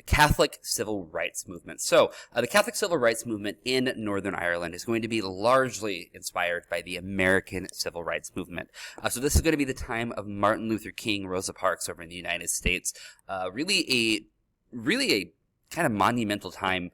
the Catholic Civil Rights Movement. So the Catholic Civil Rights Movement in Northern Ireland is going to be largely inspired by the American Civil Rights Movement. So this is going to be the time of Martin Luther King, Rosa Parks over in the United States. Really a kind of monumental time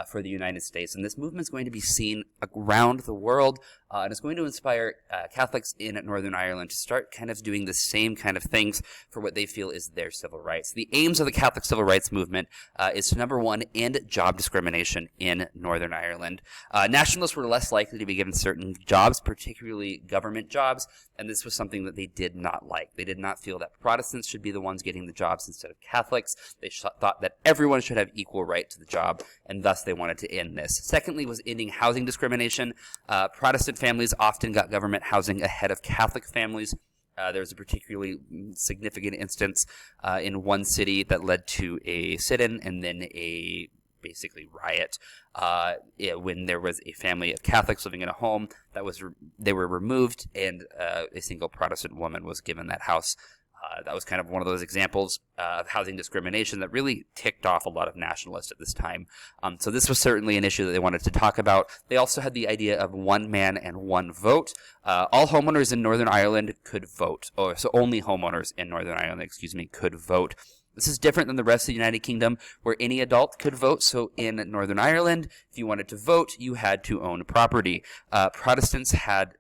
for the United States. And this movement is going to be seen around the world, and it's going to inspire Catholics in Northern Ireland to start kind of doing the same kind of things for what they feel is their civil rights. The aims of the Catholic Civil Rights Movement is to, number one, end job discrimination in Northern Ireland. Nationalists were less likely to be given certain jobs, particularly government jobs, and this was something that they did not like. They did not feel that Protestants should be the ones getting the jobs instead of Catholics. They thought that everyone should have equal right to the job, and thus they wanted to end this. Secondly was ending housing discrimination. Protestant families often got government housing ahead of Catholic families. There was a particularly significant instance in one city that led to a sit-in and then a basically riot when there was a family of Catholics living in a home they were removed, and a single Protestant woman was given that house. That was kind of one of those examples of housing discrimination that really ticked off a lot of nationalists at this time. So this was certainly an issue that they wanted to talk about. They also had the idea of one man and one vote. All homeowners in Northern Ireland could vote, so only homeowners in Northern Ireland, could vote. This is different than the rest of the United Kingdom, where any adult could vote. So in Northern Ireland, if you wanted to vote, you had to own property. Protestants had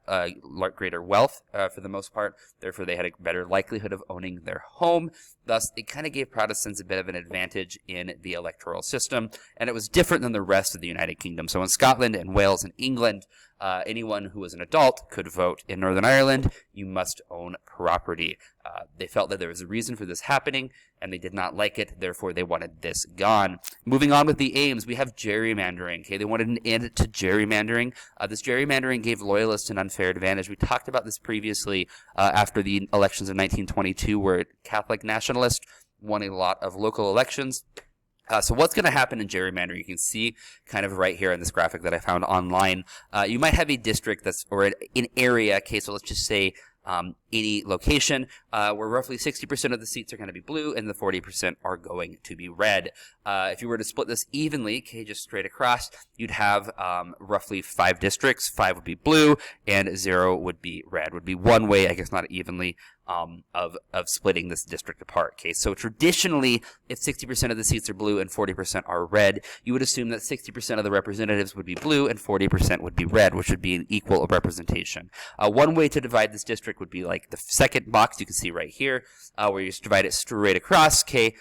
greater wealth for the most part. Therefore, they had a better likelihood of owning their home. Thus, it kind of gave Protestants a bit of an advantage in the electoral system. And it was different than the rest of the United Kingdom. So in Scotland and Wales and England, anyone who was an adult could vote. In Northern Ireland, you must own property. They felt that there was a reason for this happening, and they did not like it. Therefore, they wanted this gone. Moving on with the aims, we have gerrymandering. Okay, they wanted an end to gerrymandering. This gerrymandering gave loyalists an unfair advantage. We talked about this previously after the elections of 1922, where Catholic nationalists won a lot of local elections. So what's going to happen in gerrymandering? You can see kind of right here in this graphic that I found online. You might have a district or an area. Okay, so let's just say any location where roughly 60% of the seats are going to be blue and the 40% are going to be red. If you were to split this evenly, okay, just straight across, you'd have roughly 5 districts. 5 would be blue and 0 would be red. Would be one way, I guess not evenly, of splitting this district apart. Okay, so traditionally, if 60% of the seats are blue and 40% are red, you would assume that 60% of the representatives would be blue and 40% would be red, which would be an equal representation. One way to divide this district would be like the second box you can see right here, where you just divide it straight across. Okay,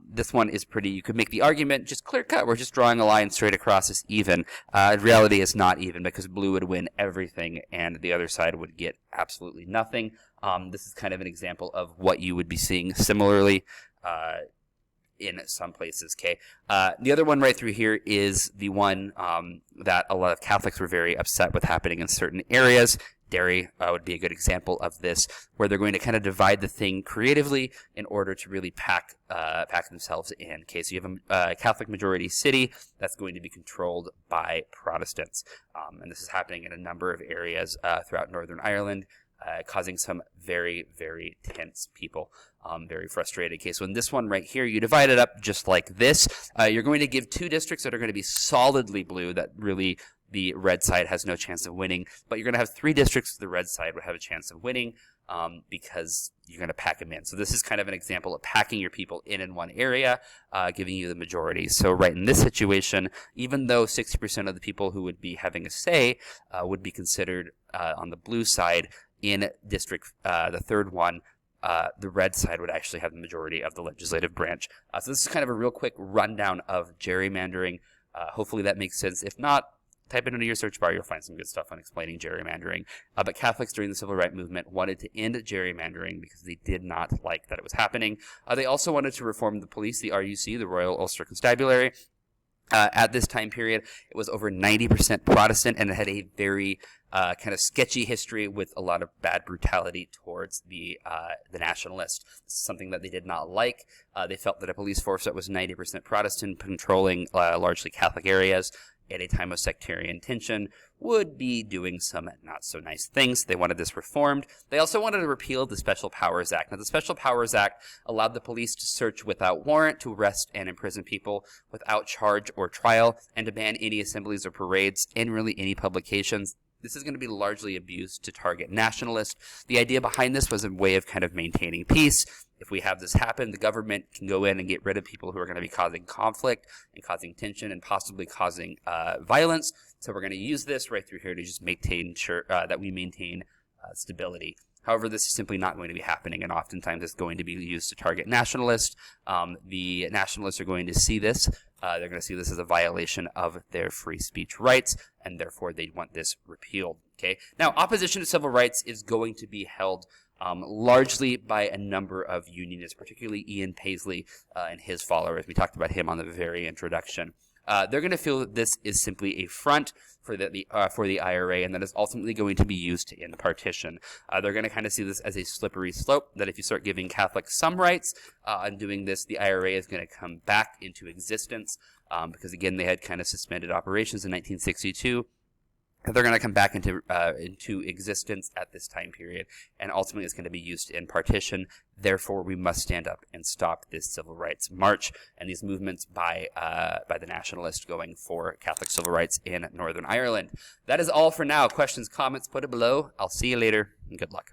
this one is pretty, you could make the argument, just clear cut, we're just drawing a line straight across is even. In reality, it's not even, because blue would win everything and the other side would get absolutely nothing. This is kind of an example of what you would be seeing similarly in some places. Okay, the other one right through here is the one that a lot of Catholics were very upset with happening in certain areas. Derry would be a good example of this, where they're going to kind of divide the thing creatively in order to really pack themselves in. Okay, so you have a Catholic majority city that's going to be controlled by Protestants, and this is happening in a number of areas throughout Northern Ireland, causing some very, very tense people, very frustrated. Okay, so in this one right here, you divide it up just like this. You're going to give 2 districts that are going to be solidly blue, that really the red side has no chance of winning, but you're going to have 3 districts the red side would have a chance of winning, because you're going to pack them in. So this is kind of an example of packing your people in one area, giving you the majority. So right in this situation, even though 60% of the people who would be having a say would be considered on the blue side, in district, the third one, the red side would actually have the majority of the legislative branch. So this is kind of a real quick rundown of gerrymandering. Hopefully that makes sense. If not, type it into your search bar. You'll find some good stuff on explaining gerrymandering. But Catholics during the Civil Rights Movement wanted to end gerrymandering because they did not like that it was happening. They also wanted to reform the police, the RUC, the Royal Ulster Constabulary. At this time period, it was over 90% Protestant, and it had a very kind of sketchy history with a lot of bad brutality towards the nationalists. This is something that they did not like. They felt that a police force that was 90% Protestant, controlling largely Catholic areas, at a time of sectarian tension would be doing some not so nice things. They wanted this reformed. They also wanted to repeal the Special Powers Act. Now, the Special Powers Act allowed the police to search without warrant, to arrest and imprison people without charge or trial, and to ban any assemblies or parades and really any publications. This is going to be largely abused to target nationalists. The idea behind this was a way of kind of maintaining peace. If we have this happen, the government can go in and get rid of people who are going to be causing conflict and causing tension and possibly causing violence. So we're going to use this right through here to just maintain sure that we maintain stability. However, this is simply not going to be happening, and oftentimes it's going to be used to target nationalists. The nationalists are going to see this. They're going to see this as a violation of their free speech rights, and therefore they want this repealed. Okay. Now, opposition to civil rights is going to be held largely by a number of unionists, particularly Ian Paisley and his followers. We talked about him on the very introduction. They're going to feel that this is simply a front for the IRA, and that is ultimately going to be used to end partition. They're going to kind of see this as a slippery slope, that if you start giving Catholics some rights and doing this, the IRA is going to come back into existence because, again, they had kind of suspended operations in 1962. They're going to come back into existence at this time period, and ultimately it's going to be used in partition. Therefore, we must stand up and stop this civil rights march and these movements by the nationalists going for Catholic civil rights in Northern Ireland. That is all for now. Questions, comments, put it below. I'll see you later, and good luck.